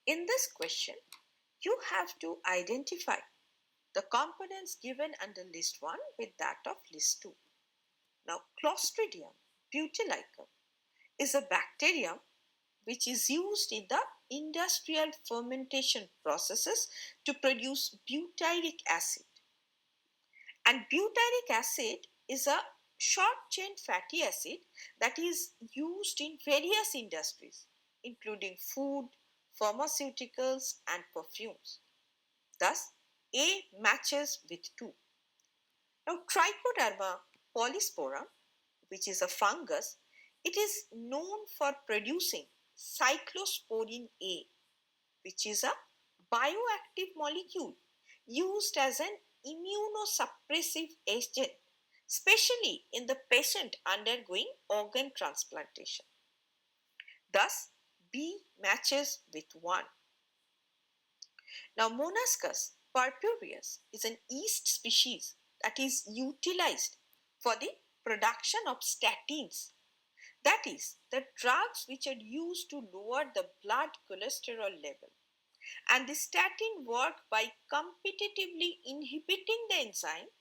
In this question, you have to identify the components given under list 1 with that of list 2. Now, Clostridium butylicum is a bacterium which is used in the industrial fermentation processes to produce butyric acid. And butyric acid is a short chain fatty acid that is used in various industries, including food, pharmaceuticals, and perfumes. Thus, A matches with 2. Now, Trichoderma polysporum, which is a fungus, it is known for producing cyclosporin A, which is a bioactive molecule used as an immunosuppressive agent, especially in the patient undergoing organ transplantation. Thus, B matches with 1. Now, Monascus purpureus is an yeast species that is utilized for the production of statins. That is, the drugs which are used to lower the blood cholesterol level. And the statin work by competitively inhibiting the enzyme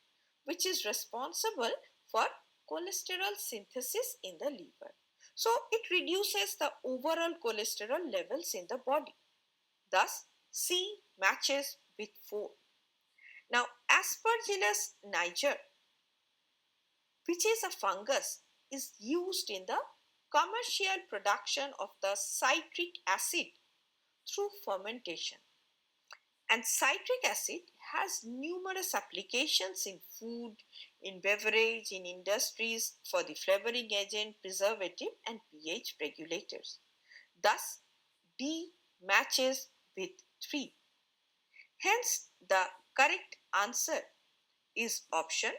which is responsible for cholesterol synthesis in the liver. So it reduces the overall cholesterol levels in the body. Thus, C matches with 4. Now, Aspergillus niger, which is a fungus, is used in the commercial production of the citric acid through fermentation. And citric acid has numerous applications in food, in beverage, in industries for the flavoring agent, preservative, and pH regulators. Thus, D matches with 3. Hence, the correct answer is option